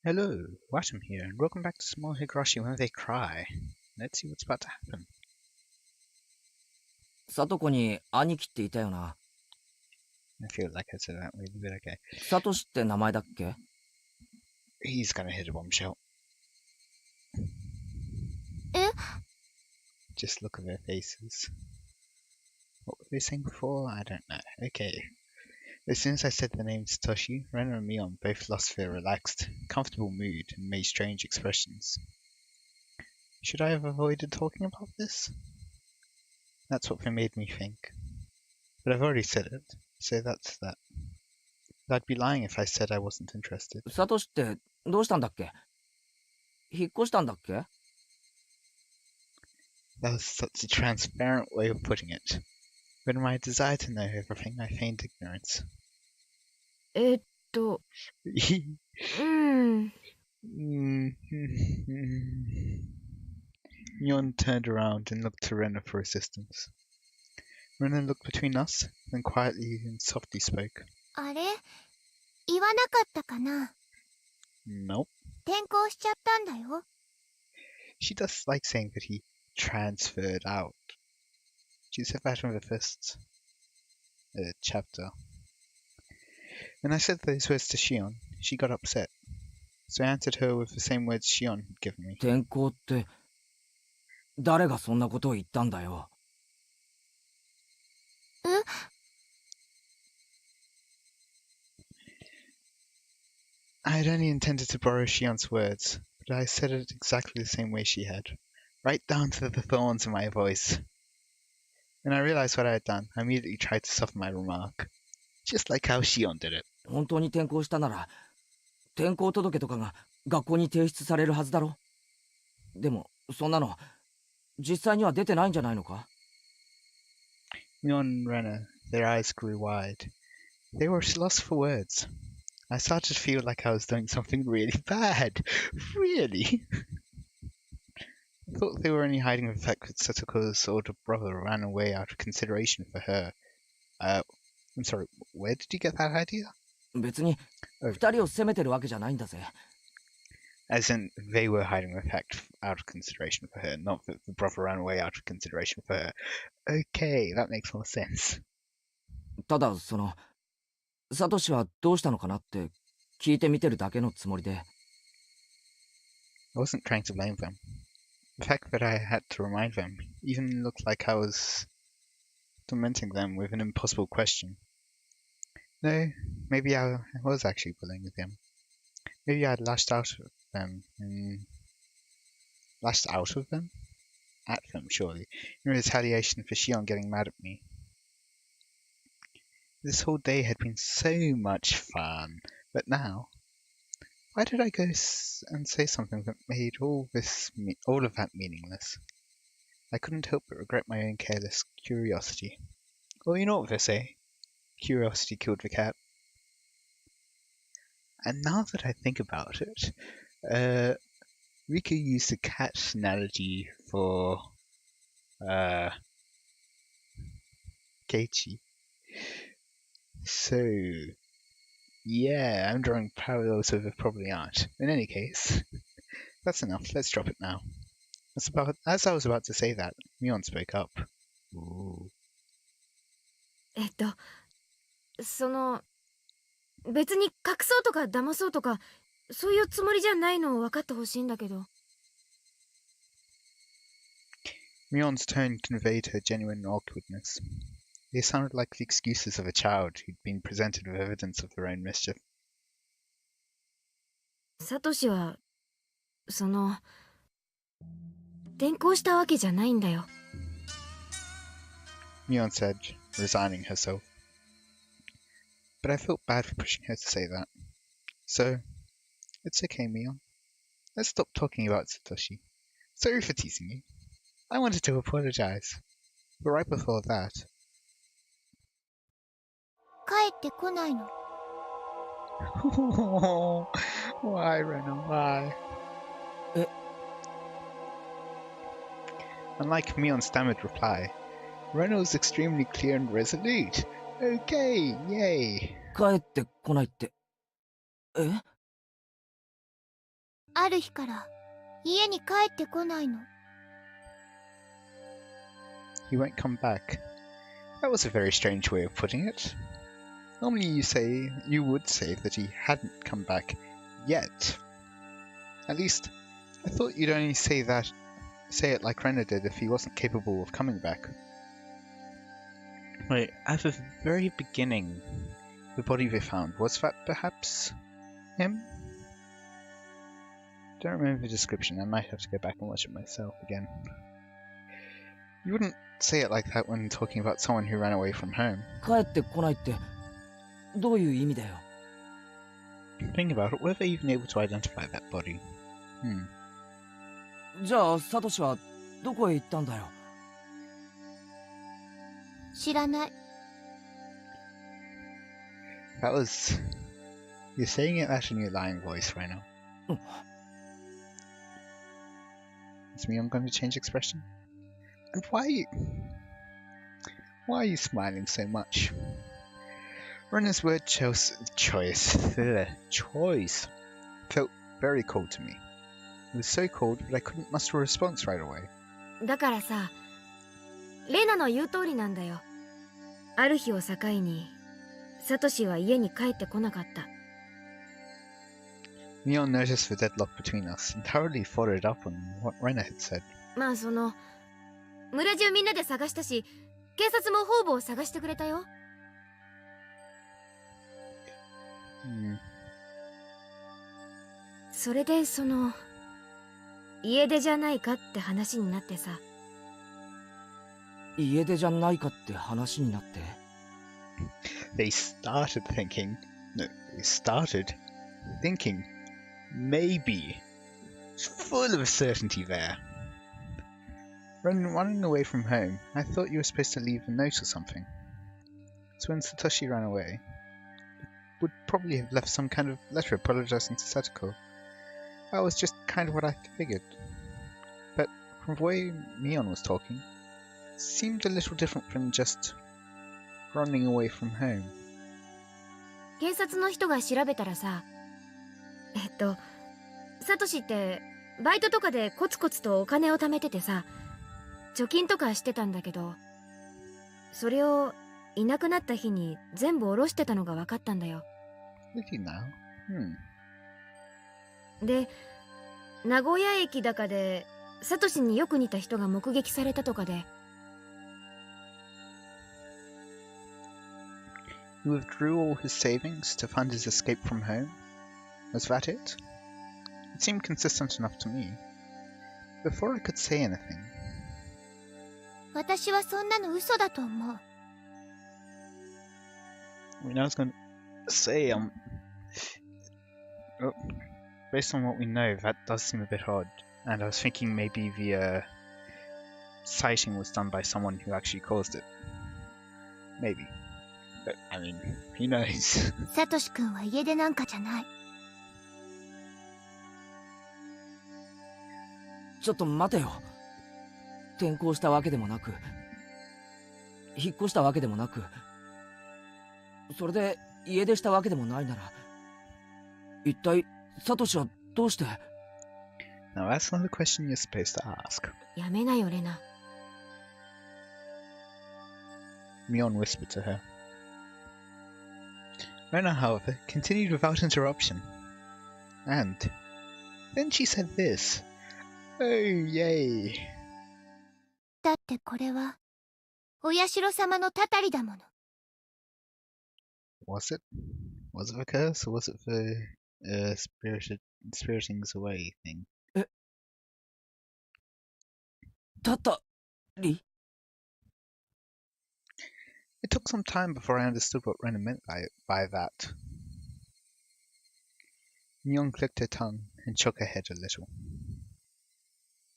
Hello, Wattam here, and welcome back to Small Higurashi When They Cry. Let's see what's about to happen. サトコに兄貴っていたよな。I feel like I said that really, but okay. サトシって名前だっけ？ He's gonna hit a bombshell. え？ Just look at their faces. What were they saying before? I don't know. Okay. As soon as I said the name Satoshi, Ren and Mion both lost their relaxed, comfortable mood and made strange expressions. Should I have avoided talking about this? That's what they made me think. But I've already said it, so that's that. But I'd be lying if I said I wasn't interested. サトシってどうしたんだっけ？引っ越したんだっけ？ That was such a transparent way of putting it. But in my desire to know everything, I feigned ignorance. Nyon turned around and looked to Rena for assistance. Rena looked between us, then quietly and softly spoke. あれ？言わなかったかな？ Nope. 転校しちゃったんだよ。 She does like saying that he transferred out. She said that in the first chapter. When I said those words to Shion, she got upset. So I answered her with the same words Shion had given me. 転校って誰がそんなことを言ったんだよ。え？ I had only intended to borrow Shion's words, but I said it exactly the same way she had, right down to the thorns in my voice. When I realized what I had done, I immediately tried to soften my remark, just like how Shion did it. 本当に転校したなら、転校届とかが学校に提出されるはずだろ。でも、そんなの、実際には出てないんじゃないのか？ Mion and Rena, their eyes grew wide. They were lost for words. I started to feel like I was doing something really bad. Really? I thought they were only hiding the fact that Satoko's older brother ran away out of consideration for her. I'm sorry, where did you get that idea? 別に、二人を責めてるわけじゃないんだぜ。As in, they were hiding the fact out of consideration for her, not that the brother ran away out of consideration for her. Okay, that makes more sense. ただ、サトシはどうしたのかなって聞いてみてるだけのつもりで。I wasn't trying to blame them. The fact that I had to remind them even looked like I was tormenting them with an impossible question. No, maybe I was actually bullying them. Maybe I'd lashed out at them, At them, surely, in retaliation for Shion getting mad at me. This whole day had been so much fun, but now, why did I go and say something that made all of that meaningless? I couldn't help but regret my own careless curiosity. Well, you know what they say. Curiosity killed the cat. And now that I think about it, Riku used the cat analogy for Keiichi. So, yeah, I'm drawing parallels where there probably aren't. In any case, that's enough. Let's drop it now. As I was about to say that, Mion spoke up. Ooh. 別に隠そうとか騙そうとか、そういうつもりじゃないのを分かってほしいんだけど。Mion's tone conveyed her genuine awkwardness. They sounded like the excuses of a child who'd been presented with evidence of their own mischief. サトシは、転校したわけじゃないんだよ。Mion said, resigning herself. But I felt bad for pushing her to say that. So, it's okay, Mion. Let's stop talking about Satoshi. Sorry for teasing you. I wanted to apologize. But right before that... 帰ってこないの。Why, Rena, why? Unlike Mion's stammered reply, Rena was extremely clear and resolute. Okay, yay. 帰ってこないって。え？ある日から家に帰ってこないの。 He won't come back. That was a very strange way of putting it. Normally you would say that he hadn't come back yet. At least, I thought you'd only say it like Renna did if he wasn't capable of coming back. Wait, at the very beginning, the body they found, was that perhaps him? Don't remember the description, I might have to go back and watch it myself again. You wouldn't say it like that when talking about someone who ran away from home. 帰ってこないってどういう意味だよ。 Think about it, were they even able to identify that body? じゃあサトシはどこへ行ったんだよ。知らない。 That was... You're saying it that in your lying voice right now. Is Mion going to change expression? And why are you smiling so much? Renna's word choice felt very cold to me. It was so cold that I couldn't muster a response right away. だからさ、レナの言う通りなんだよ。ある日を境にサトシは家に帰ってこなかった。 Mion noticed the deadlock between us and hurriedly followed up on what Renna had said. まあ村中みんなで探したし、警察も方々を探してくれたよ。それで家出じゃないかって話になってさ。家出じゃないかって話になって。They started thinking, maybe. Full of certainty there. Running away from home, I thought you were supposed to leave a note or something. So when Satoshi ran away, would probably have left some kind of letter apologizing to Satoko. That was just kind of what I figured. But from the way Mion was talking, it seemed a little different from just running away from home. 警察の人が調べたらさ、サトシってバイトとかでコツコツとお金を貯めててさ、貯金とかしてたんだけど、それをいなくなった日に全部下ろしてたのが分かったんだよ。Did you now? で、名古屋駅だかでサトシによく似た人が目撃されたとかで。He withdrew all his savings to fund his escape from home? Was that it? It seemed consistent enough to me. Before I could say anything... 私はそんなの嘘だと思う。I mean, I was going to say, based on what we know, that does seem a bit odd. And I was thinking maybe the sighting was done by someone who actually caused it. Maybe. But, I mean, who knows? サトシ君は家出なんかじゃない。ちょっと待てよ。転校したわけでもなく、引っ越したわけでもなく、それで家出したわけでもないなら、一体サトシはどうして？ Now that's not a question you're supposed to ask. やめなよレナ。Mion whispered to her. Rena, however, continued without interruption. And then she said this. Oh, yay. だってこれはお社様のたたりだもの。Was it? Was it a curse or was it the spiritings away thing? たたり？ It took some time before I understood what Rena meant by that. Mion clicked her tongue and shook her head a little.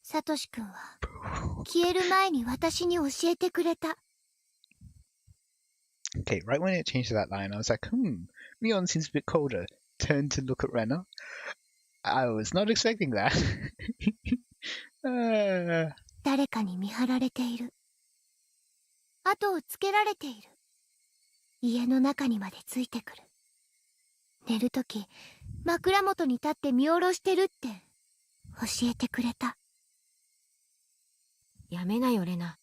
サトシ君は消える前に私に教えてくれた。Okay, right when it changed to that line, I was like, Mion seems a bit colder. Turned to look at Rena. I was not expecting that. 誰かに見張られている。後をつけられている。家の中にまでついてくる。寝るとき、枕元に立って見下ろしてるって教えてくれた。やめなよレナ。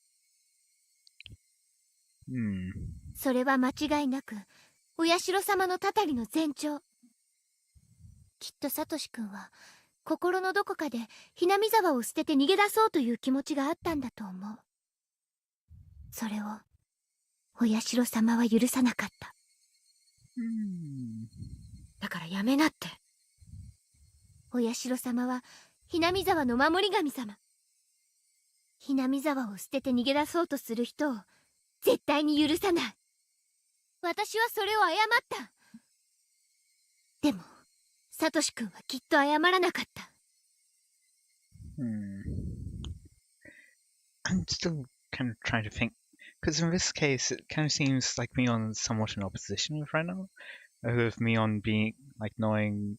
それは間違いなくお社様のたたりの前兆。きっとサトシ君は心のどこかでひなみ沢を捨てて逃げ出そうという気持ちがあったんだと思う。それをお社様は許さなかった。だからやめなって。お社様はひなみ沢の守り神様。ひなみ沢を捨てて逃げ出そうとする人を絶対に許さない。私はそれを謝った。でもサトシ君はきっと謝らなかった。I'm still kind of trying to think, because in this case it kind of seems like Mion's somewhat in opposition with Reno, with Mion being like knowing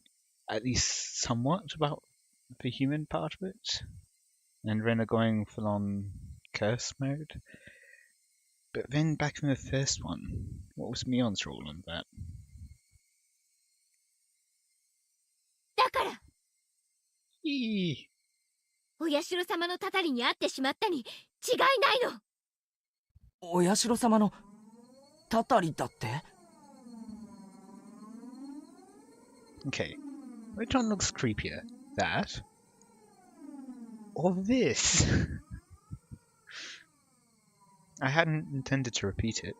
at least somewhat about the human part of it, and Reno going full on curse mode. But then back in the first one, what was Mion's role in that? だからいい。お社様のたたりに会ってしまったに違いないの。お社様のたたりだって？ Okay, which one looks creepier? That? Or this? I hadn't intended to repeat it,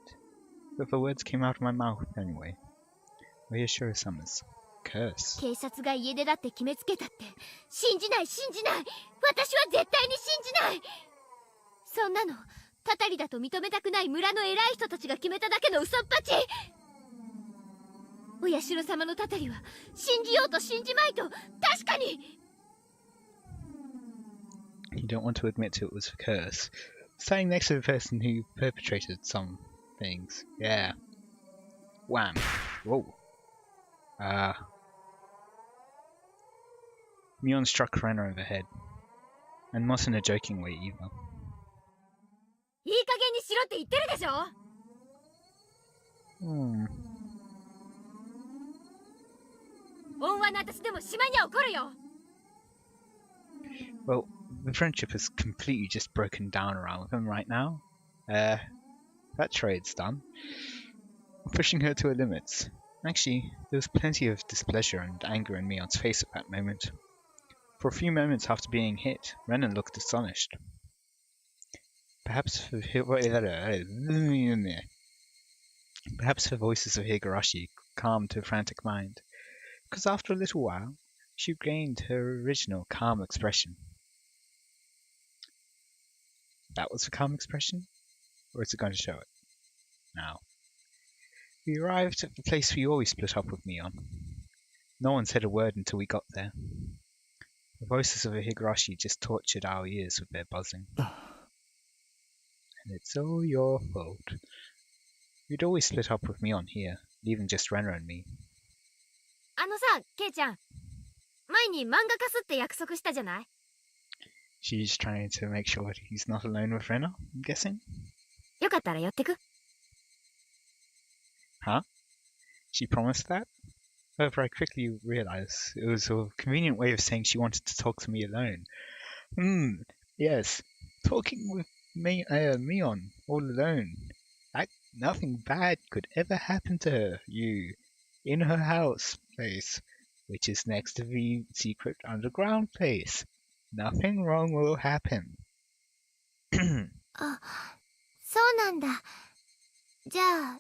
but the words came out of my mouth anyway. Oyashiro-sama's curse. 警察が家出だって決めつけたって信じない。私は絶対に信じない。そんなのたたりだと認めたくない村の偉い人たちが決めただけの嘘っぱち。お社様のたたりは信じようと信じまいと確かに。 You don't want to admit it was a curse. Standing next to the person who perpetrated some things. Yeah. Wham. Whoa. Mion struck Rena over the head. And not in a joking way either. いい加減にしろって言ってるでしょ。恩和の私でも島には怒るよ。Well, the friendship has completely just broken down around him right now. That trade's done. Pushing her to her limits. Actually, there was plenty of displeasure and anger in Mion's face at that moment. For a few moments after being hit, Renan looked astonished. Perhaps the voices of Higurashi calmed her frantic mind, because after a little while, she regained her original calm expression. That was the calm expression? Or is it going to show it? Now. We arrived at the place we always split up with Mion. No one said a word until we got there. The voices of the Higurashi just tortured our ears with their buzzing. And it's all your fault. We'd always split up with Mion here, leaving just Renra and me. あのさ、ケイちゃん。前に漫画化すって約束したじゃない？ She's trying to make sure he's not alone with Renna, I'm guessing. よかったら寄ってく？ Huh? She promised that? However, I quickly realized it was a convenient way of saying she wanted to talk to me alone. Yes. Talking with Mion all alone. Nothing bad could ever happen to her, in her house place, which is next to the secret underground place. Nothing wrong will happen. あ、そうなんだ。じゃあ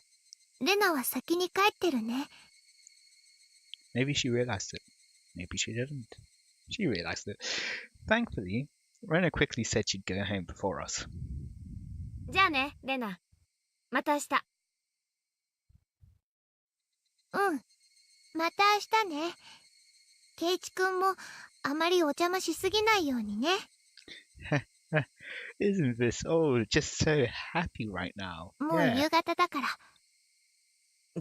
レナは先に帰ってるね。 Maybe she realized it. Maybe she didn't. She realized it. Thankfully, Rena quickly said she'd go home before us. じゃあね、レナ。また明日。また明日ね。ケイチくんもあまりお邪魔しすぎないようにね。Isn't this all just so happy right now? もう夕方だから。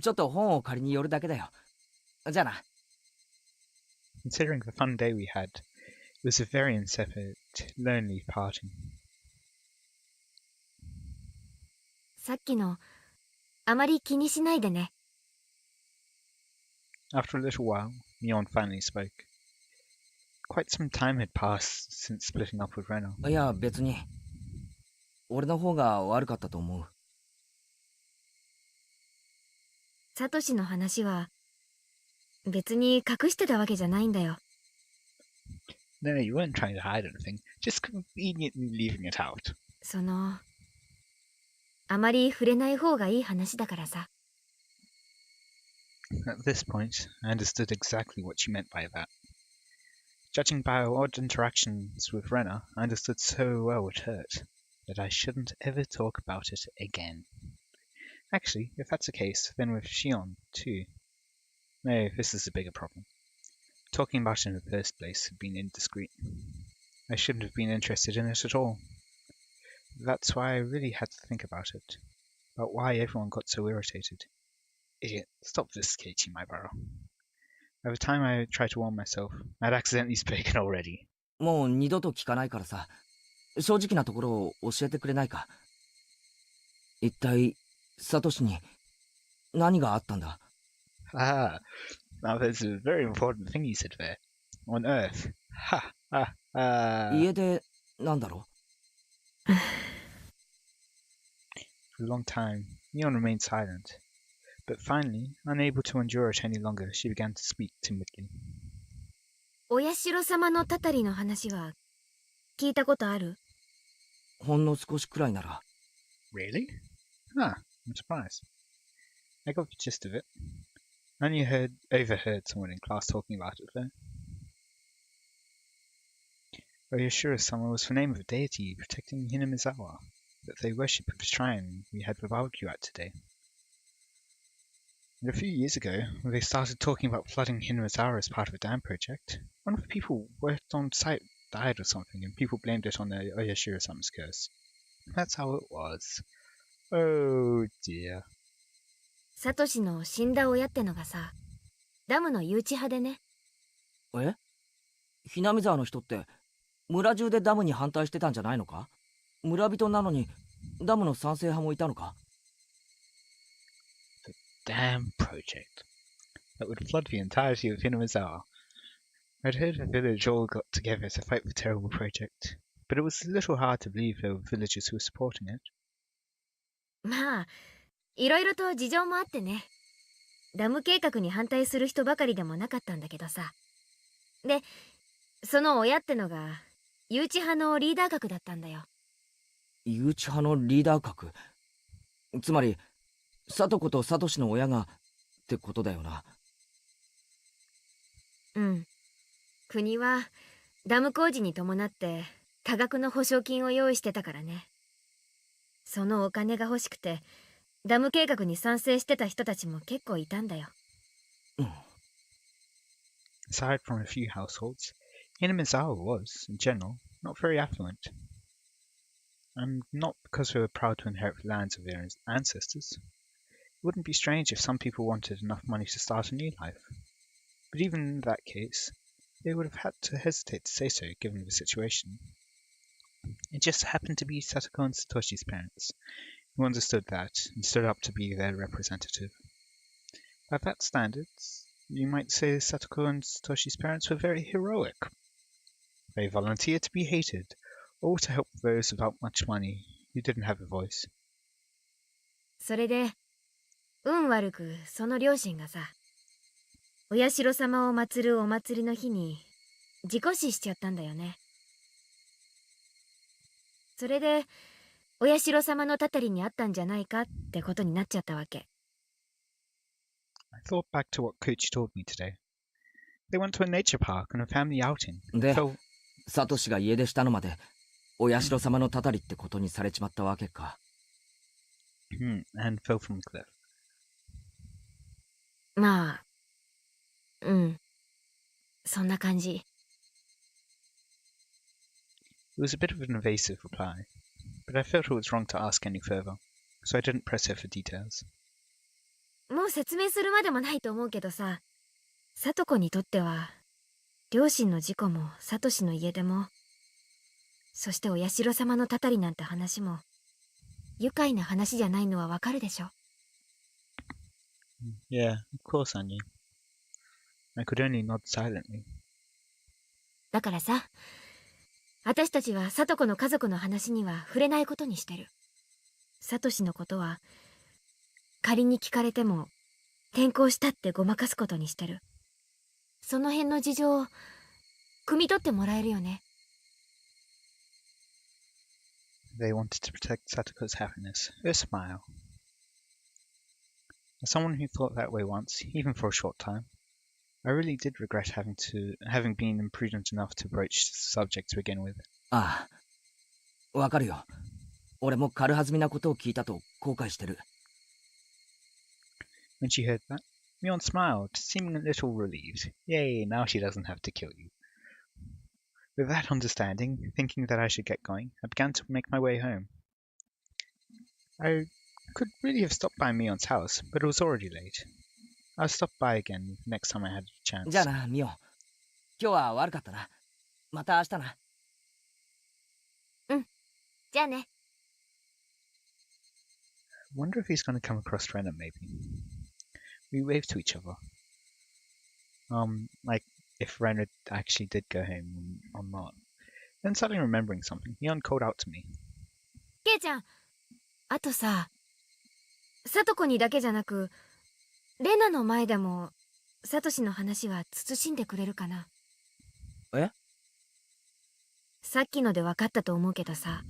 ちょっと本を借りに寄るだけだよ。じゃあな。Considering the fun day we had, it was a very insipid, lonely parting. さっきの、あまり気にしないでね。After a little while, Mion finally spoke. quite some time had passed since splitting up with Rena. いや別に俺の方が悪かったと思う。サトシの話は別に隠してたわけじゃないんだよ。No, you weren't trying to hide anything, just conveniently leaving it out. あまり触れない方がいい話だからさ。At this point, I understood exactly what she meant by that. Judging by our odd interactions with Rena, I understood so well it hurt, that I shouldn't ever talk about it again. Actually, if that's the case, then with Shion, too. No, this is a bigger problem. Talking about it in the first place had been indiscreet. I shouldn't have been interested in it at all. That's why I really had to think about it. About why everyone got so irritated. Idiot, stop viscating my barrel. By the time I tried to warn myself, I'd accidentally spoken already. もう二度と聞かないからさ、正直なところを教えてくれないか。一体サトシに何があったんだ。Ah, now there's a very important thing you said there. On Earth. Ha, ha, ha. 家でなんだろう。 For a long time, Neon remained silent. But finally, unable to endure it any longer, she began to speak timidly. お社様のたたりの話は聞いたことある？ほんの少しくらいなら。 Really? Ah, I'm surprised. I got the gist of it. I only overheard someone in class talking about it though. Oyashiro-sama was the name of a deity protecting Hinamizawa that they worship at the shrine we had the barbecue at today. And a few years ago, when they started talking about flooding Hinamizawa as part of a dam project, one of the people worked on site died or something, and people blamed it on the Oyashiro-sama's curse. That's how it was. Oh dear. サトシの死んだ親ってのがさ、ダムの誘致派でね。え？ひなみ沢の人って村中でダムに反対してたんじゃないのか？村人なのにダムの賛成派もいたのか？ The dam project that would flood the entirety of Hinamizawa. I'd heard the village all got together to fight the terrible project, but it was a little hard to believe there were villagers who were supporting it. まあ、いろいろと事情もあってね。ダム計画に反対する人ばかりでもなかったんだけどさ。で、その親ってのが誘致派のリーダー格だったんだよ。誘致派のリーダー格。つまりサトコとサトシの親がってことだよな。うん。国はダム工事に伴って多額の保証金を用意してたからね。そのお金が欲しくてダム計画に賛成してた人たちも結構いたんだよ。Aside from a few households, Hinamizawa was, in general, not very affluent. And not because they were proud to inherit the lands of their ancestors. It wouldn't be strange if some people wanted enough money to start a new life. But even in that case, they would have had to hesitate to say so given the situation. It just happened to be Satoko and Satoshi's parents, who understood that and stood up to be their representative. By that standards, you might say Satoko and Satoshi's parents were very heroic. They volunteered to be hated, or to help those without much money who didn't have a voice. それで運悪くその両親がさ、お社様を祀るお祭りの日に事故死しちゃったんだよね。それでお社様のたたりにあったんじゃないかってことになっちゃったわけ。I thought back to what Koichi told me today. They went to a nature park on a family outing. で、 So, サトシが家出したのまでお社様のたたりってことにされちまったわけか。and fell from the cliff. まあ、うん。そんな感じ。It was a bit of an evasive reply, but I felt it was wrong to ask any further, so I didn't press her for details. もう説明するまでもないと思うけどさ、サトコにとっては両親の事故もサトシの家出も、そしてお社様のたたりなんて話も愉快な話じゃないのはわかるでしょ。Yeah, of course I knew. I could only nod silently. だからさ、私たちはサトコの家族の話には触れないことにしてる。サトシのことは仮に聞かれても転校したってごまかすことにしてる。その辺の事情を汲み取ってもらえるよね。They wanted to protect Satoko's happiness. A smile. As someone who thought that way once, even for a short time, I really did regret having been imprudent enough to broach the subject to begin with. ああ、わかるよ。俺も軽はずみなことを聞いたと後悔してる。When she heard that, Mion smiled, seeming a little relieved. Yay, now she doesn't have to kill you. With that understanding, thinking that I should get going, I began to make my way home. I could really have stopped by Mion's house, but it was already late. I'll stop by again next time I had a chance. じゃあな、ミオン。今日は悪かったな。また明日な。じゃあね。 I wonder if he's going to come across Rena, maybe. We waved to each other. Like, if Rena actually did go home or not. Then suddenly remembering something, Mion called out to me. ケイちゃん、あとさ、サトコにだけじゃなく、レナの前でも、サトシの話は慎んでくれるかな。え？さっきので分かったと思うけどさ。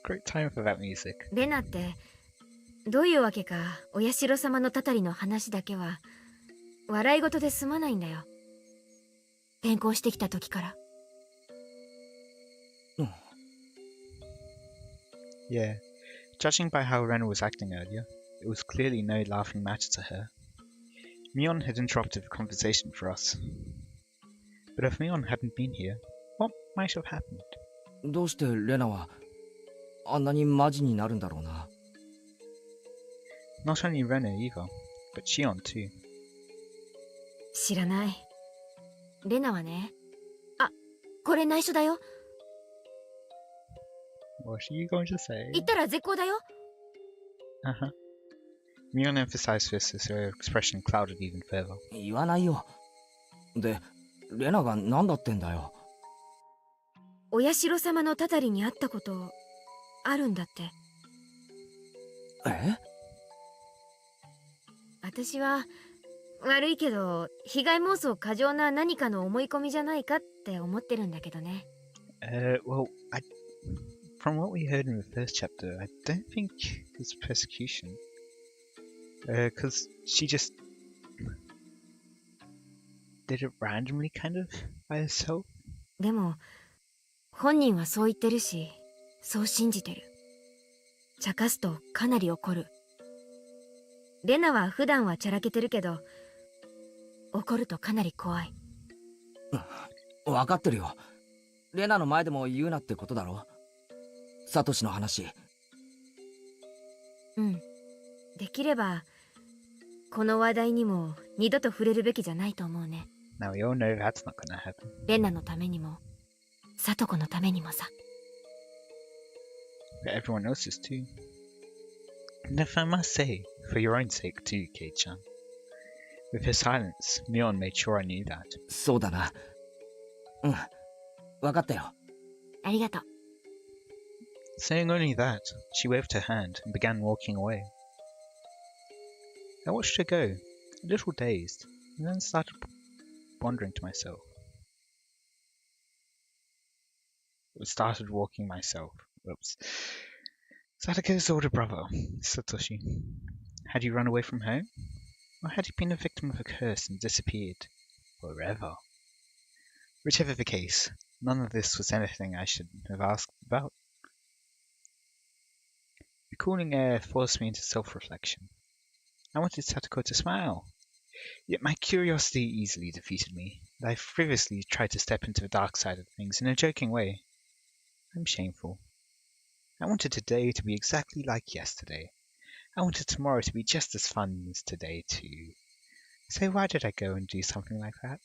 Great time for that music. レナって、どういうわけか、お社様のたたりの話だけは、笑い事で済まないんだよ。転校してきた時から。Yeah, judging by how Rena was acting earlier, it was clearly no laughing matter to her. Mion had interrupted the conversation for us. But if Mion hadn't been here, what might have happened? どうしてレナはあんなにマジになるんだろうな。Not only Rena either, but Shion too. 知らない。レナはね。あ、これ内緒だよ。What are you going to say? 言ったら絶好だよ。Uh-huh. Mion emphasized this as her expression clouded even further. 言わないよ。で、レナが何だってんだよ。お社様のたたりに会ったことあるんだって。え？私は悪いけど被害妄想過剰な何かの思い込みじゃないかって思ってるんだけどね。Well, from what we heard in the first chapter, I don't think it's persecution. Because she just did it randomly, kind of, by herself. でも本人はそう言ってるし、そう信じてる。茶化すとかなり怒る。レナは普段はちゃらけてるけど、怒るとかなり怖い。分かってるよ。レナの前でも言うなってことだろ。サトシの話。うん。できればこの話題にも二度と触れるべきじゃないと思うね。Now we all know that's not gonna happen. レナのためにも、サトコのためにもさ。But everyone else's too. And if I must say, for your own sake too, Kei-chan. With her silence, Mion made sure I knew that. そうだな。うん。分かったよ。ありがとう。Saying only that, she waved her hand and began walking away. I watched her go, a little dazed, and then started wondering to myself. Started walking myself. Whoops. Satoko's older brother, Satoshi. Had he run away from home? Or had he been a victim of a curse and disappeared? Forever. Whichever the case, none of this was anything I should have asked about. The cooling air forced me into self-reflection. I wanted Satoko to smile. Yet my curiosity easily defeated me, and I frivolously tried to step into the dark side of things in a joking way. I'm shameful. I wanted today to be exactly like yesterday. I wanted tomorrow to be just as fun as today too. So why did I go and do something like that?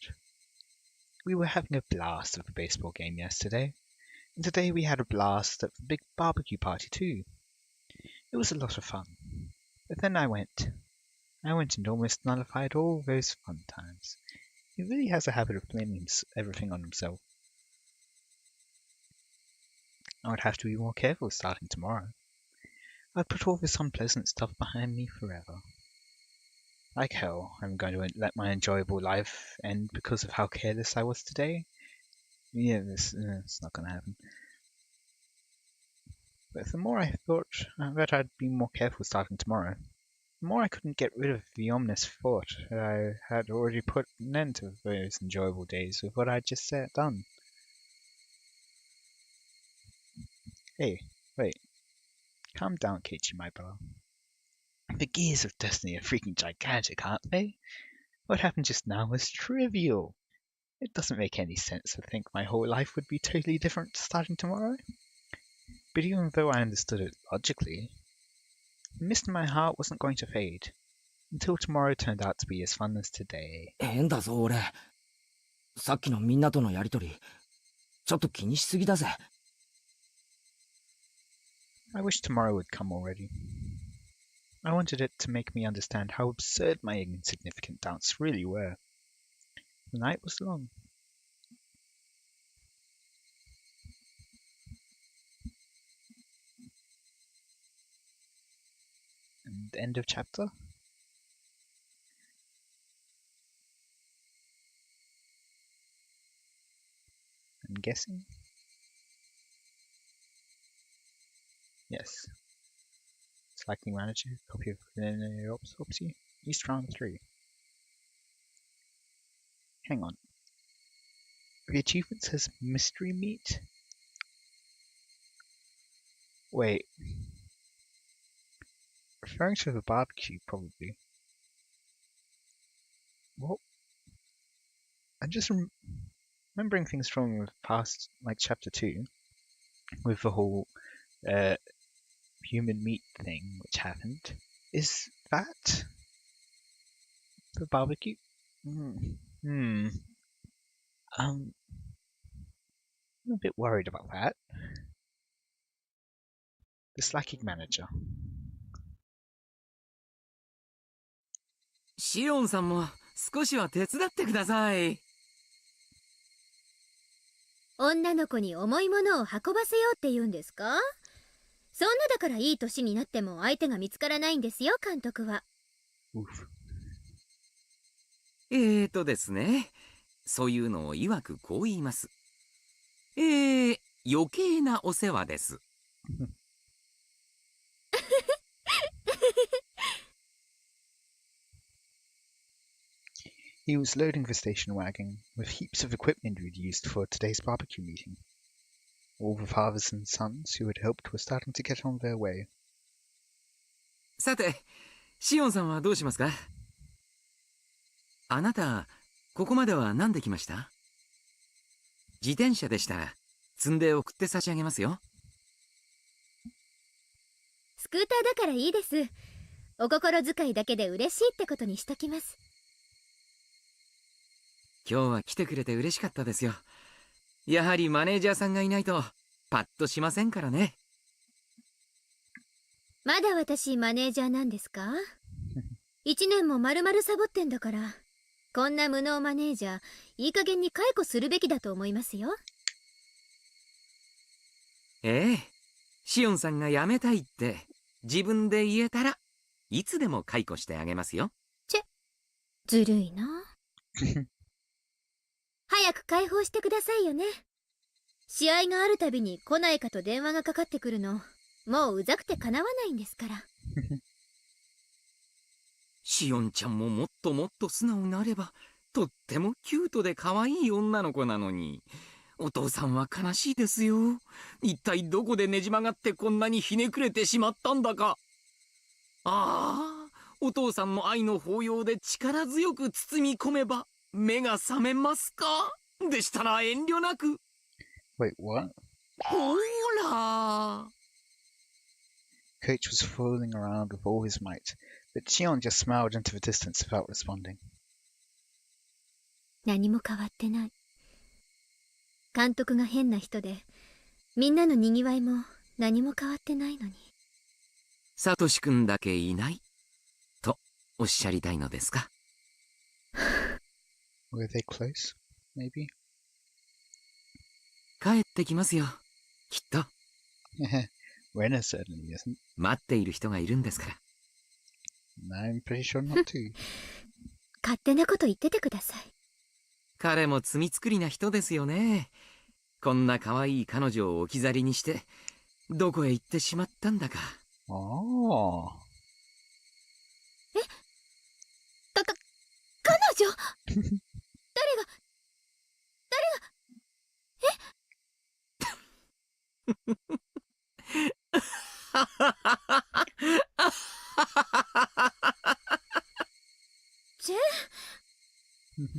We were having a blast at the baseball game yesterday, and today we had a blast at the big barbecue party too. It was a lot of fun. But then I went. I went and almost nullified all those fun times. He really has a habit of blaming everything on himself. I would have to be more careful starting tomorrow. I'd put all this unpleasant stuff behind me forever. Like hell, I'm going to let my enjoyable life end because of how careless I was today. Yeah, it's not going to happen. But the more I thought that I'd be more careful starting tomorrow, the more I couldn't get rid of the ominous thought that I had already put an end to those enjoyable days with what I'd just done. Hey, wait. Calm down, Keiichi, my brother. The gears of destiny are freaking gigantic, aren't they? What happened just now was trivial. It doesn't make any sense to think my whole life would be totally different starting tomorrow. But even though I understood it logically, the mist in my heart wasn't going to fade, until tomorrow turned out to be as fun as today. 変だぞ俺。さっきのみんなとのやりとり、ちょっと気にしすぎだぜ。I wish tomorrow would come already. I wanted it to make me understand how absurd my insignificant doubts really were. The night was long. And end of chapter? I'm guessing? Yes. Selecting manager, copy of preliminary autopsy, East round 3. Hang on. The achievement says mystery meat? Wait. Referring to the barbecue, probably. What? I'm just remembering things from the past, like chapter 2, with the whole human meat thing which happened. Is that the barbecue? I'm a bit worried about that. The slacking manager. シオンさんも少しは手伝ってください。女の子に重いものを運ばせようって言うんですか？そんなだからいい年になっても相手が見つからないんですよ、監督は。ですね。そういうのを曰くこう言います。余計なお世話です。He was loading the station wagon with heaps of equipment we'd used for today's barbecue meeting. All the fathers and sons who had helped were starting to get on their way. さて、シオンさんはどうしますか？あなた、ここまでは何で来ました？自転車でしたら、積んで送って差し上げますよ。スクーターだからいいです。お心遣いだけで嬉しいってことにしときます。今日は来てくれて嬉しかったですよ。やはりマネージャーさんがいないとパッとしませんからね。まだ私マネージャーなんですか？1年も丸々サボってんだから、こんな無能マネージャーいい加減に解雇するべきだと思いますよ。シオンさんが辞めたいって自分で言えたらいつでも解雇してあげますよ。ずるいな。早く解放してくださいよね。試合があるたびに来ないかと電話がかかってくるの、もううざくてかなわないんですから。シオンちゃんももっともっと素直になれば、とってもキュートで可愛い女の子なのに。お父さんは悲しいですよ。一体どこでねじ曲がってこんなにひねくれてしまったんだか。お父さんの愛の抱擁で力強く包み込めば目が覚めますか？でしたら遠慮なく。Wait, what? ほら。Coach was fooling around with all his might, but Shion just smiled into the distance without responding. 何も変わってない。監督が変な人で、みんなのにぎわいも何も変わってないのに。サトシ君だけいないとおっしゃりたいのですか？ Were they close? Maybe? 帰ってきますよ。きっと。Rena certainly isn't. 待っている人がいるんですから。I'm pretty sure not to. 勝手なこと言っててください。彼も罪作りな人ですよね。こんな可愛い彼女を置き去りにして、どこへ行ってしまったんだか。Oh. 彼女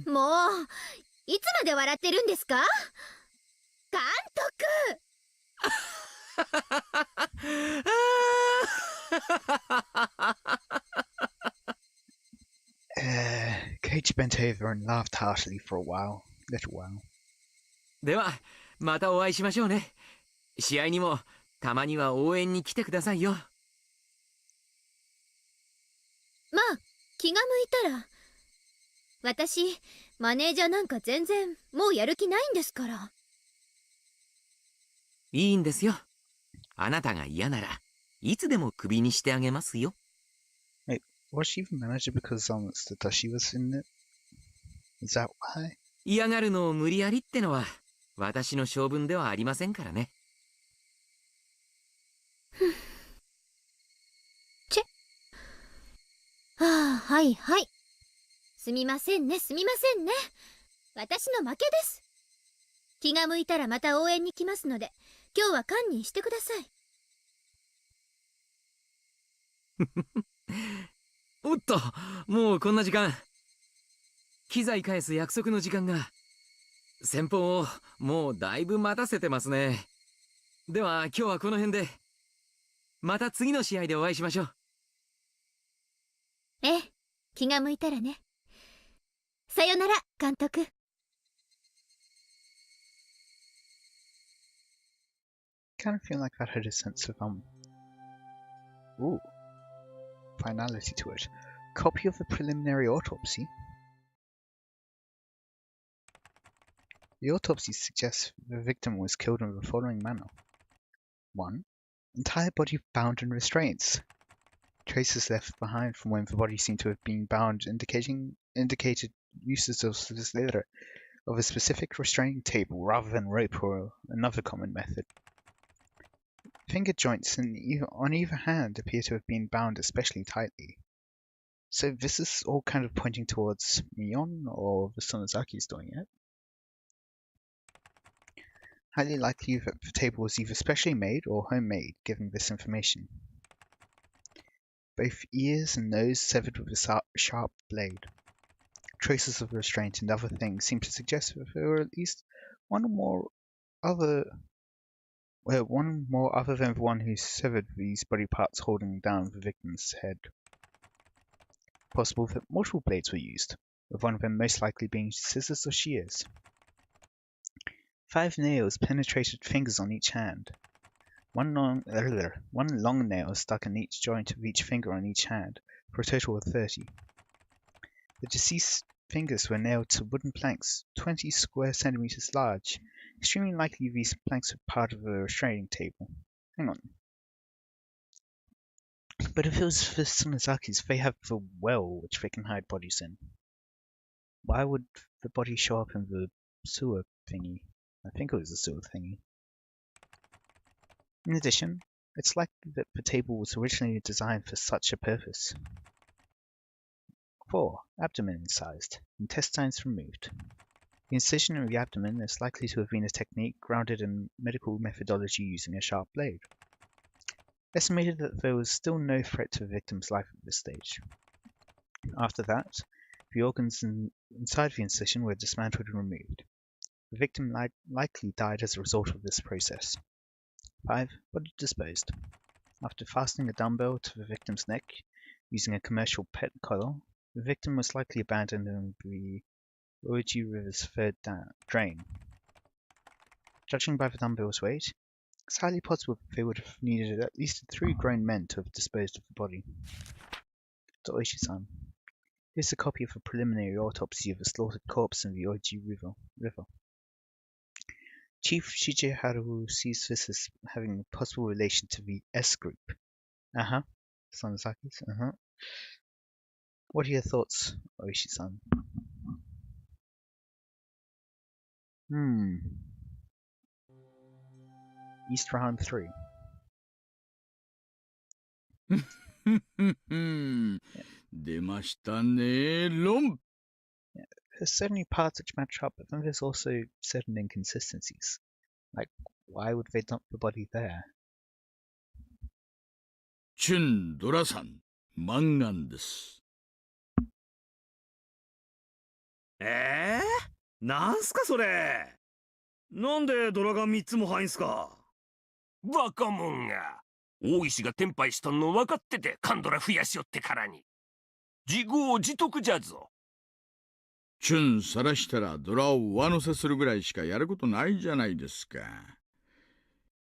もういつまで笑ってるんですか？監督。Cage bent over and laughed heartily for a little while. では、またお会いしましょうね。試合にもたまには応援に来てくださいよ。まあ気が向いたら。私マネージャーなんか全然もうやる気ないんですから。いいんですよ。あなたが嫌ならいつでもクビにしてあげますよ。Was she even manager because Satoshi was in it? Is that why? 嫌がるのを無理やりってのは私の性分ではありませんからね。はあ、はいはい。すみませんね、すみませんね。私の負けです。気が向いたらまた応援に来ますので、今日は堪忍してください。おっと、もうこんな時間。機材返す約束の時間が。先方をもうだいぶ待たせてますね。では今日はこの辺で。また次の試合でお会いしましょう。ええ、気が向いたらね。さよなら、監督。Kind of feel like that had a sense of finality to it. Copy of the preliminary autopsy. The autopsy suggests the victim was killed in the following manner. 1. Entire body bound in restraints. Traces left behind from when the body seemed to have been bound indicated uses of a specific restraining table rather than rope or another common method. Finger joints on either hand appear to have been bound especially tightly. So this is all kind of pointing towards Mion or the Sonozaki's doing it. Highly likely that the table was either specially made or homemade, given this information. Both ears and nose severed with a sharp blade. Traces of restraint and other things seem to suggest that there were at least one more other than the one who severed these body parts holding down the victim's head. Possible that multiple blades were used, with one of them most likely being scissors or shears. 5 nails penetrated fingers on each hand. One long nail stuck in each joint of each finger on each hand, for a total of 30. The deceased's fingers were nailed to wooden planks 20 square centimeters large. Extremely likely these planks were part of a restraining table. Hang on. But if it was for Sonozaki's, they have the well which they can hide bodies in. Why would the body show up in the sewer thingy? I think it was the sewer thingy. In addition, it's likely that the table was originally designed for such a purpose. 4. Abdomen incised, intestines removed. The incision in the abdomen is likely to have been a technique grounded in medical methodology using a sharp blade. Estimated that there was still no threat to the victim's life at this stage. After that, the organs inside the incision were dismantled and removed. The victim likely died as a result of this process. 5. Body disposed. After fastening a dumbbell to the victim's neck using a commercial pet collar, the victim was likely abandoned in the Oji River's third drain. Judging by the dumbbell's weight, it's highly possible that they would have needed at least 3 grown men to have disposed of the body. To Oishi-san, Here's a copy of a preliminary autopsy of a slaughtered corpse in the Oji River. Chief Shigeharu sees this as having a possible relation to the S group. Sonazaki's. What are your thoughts, Oishi-san? East round 3. There's certainly parts which match up, but then there's also certain inconsistencies. Like, why would they dump the body there? Chun Dora-san, Mangan desu. なんすかそれ。なんでドラが3つも入んすか。バカモンが大石がテンパイしとんの分かっててカンドラ増やしよってからに自業自得じゃぞ。チュンさらしたらドラを上乗せするぐらいしかやることないじゃないですか。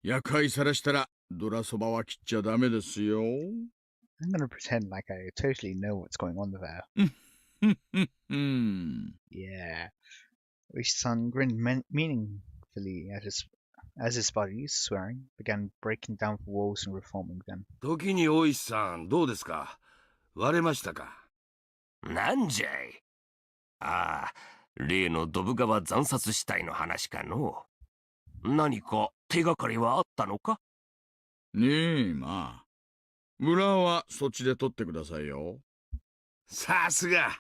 厄介さらしたらドラそばは切っちゃダメですよ。I'm gonna pretend like I totally know what's going on there. Yeah. Oishi-san grinned meaningfully as his body, swearing, began breaking down the walls and reforming them. 時に大石さんどうですか。割れましたか。なんじゃい。ああ、例のドブ川惨殺死体の話かの。何か手がかりはあったのか。ねえ、まあ。裏はそっちで取ってくださいよ。さすが。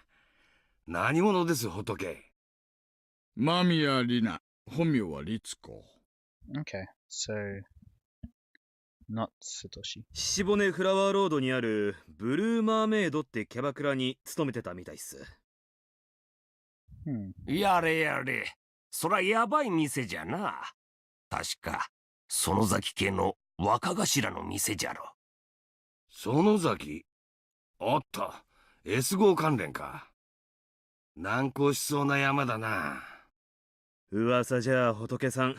何者です、仏。間宮里奈、本名は律子。Okay, so not Satoshi. シボネフラワーロードにあるブルーマーメイドってキャバクラに勤めてたみたいっす。やれやれ、そらやばい店じゃな。確か園崎家の若頭の店じゃろ。園崎あった、 S 号関連か。難航しそうな山だな。噂じゃあ仏さん、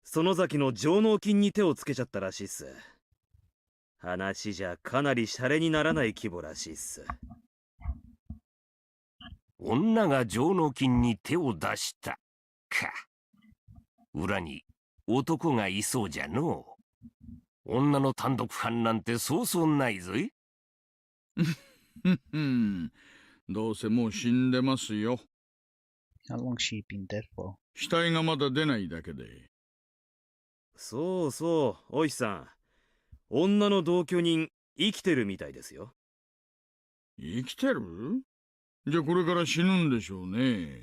園崎の上納金に手をつけちゃったらしいっす。話じゃかなりシャレにならない規模らしいっす。女が上納金に手を出したか。裏に男がいそうじゃのう。女の単独犯なんてそうそうないぞい。どうせもう死んでますよ。How long she been dead for? 死体がまだ出ないだけで。そうそう、おいさん。女の同居人、生きてるみたいですよ。生きてる？じゃあこれから死ぬんでしょうね。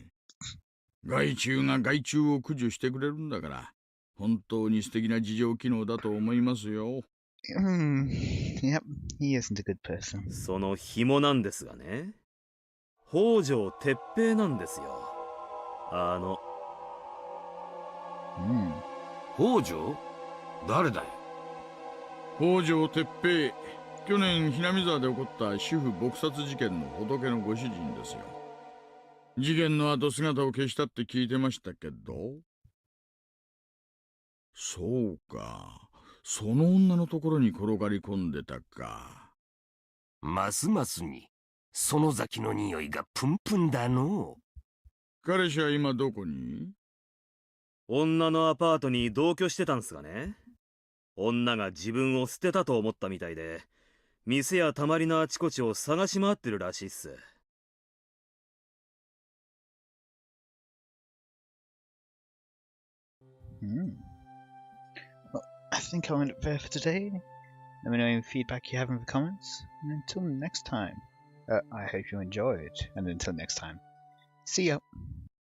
害虫が害虫を駆除してくれるんだから、本当に素敵な自浄機能だと思いますよ。Yep, he isn't a good person. その紐なんですがね。北条鉄平なんですよ。北条？誰だい？北条鉄平。去年ひなみ沢で起こった主婦撲殺事件の仏のご主人ですよ。事件の後姿を消したって聞いてましたけど。そうか、その女のところに転がり込んでたか。ますますに園崎の匂いがプンプンだの。彼氏は今どこに？女のアパートに同居してたんすがね。女が自分を捨てたと思ったみたいで、店やたまりのあちこちを探し回ってるらしいっす。Well, I think I'll end it there for today. Let me know any feedback you have in the comments. And until next time, I hope you enjoyed. And until next time, see ya.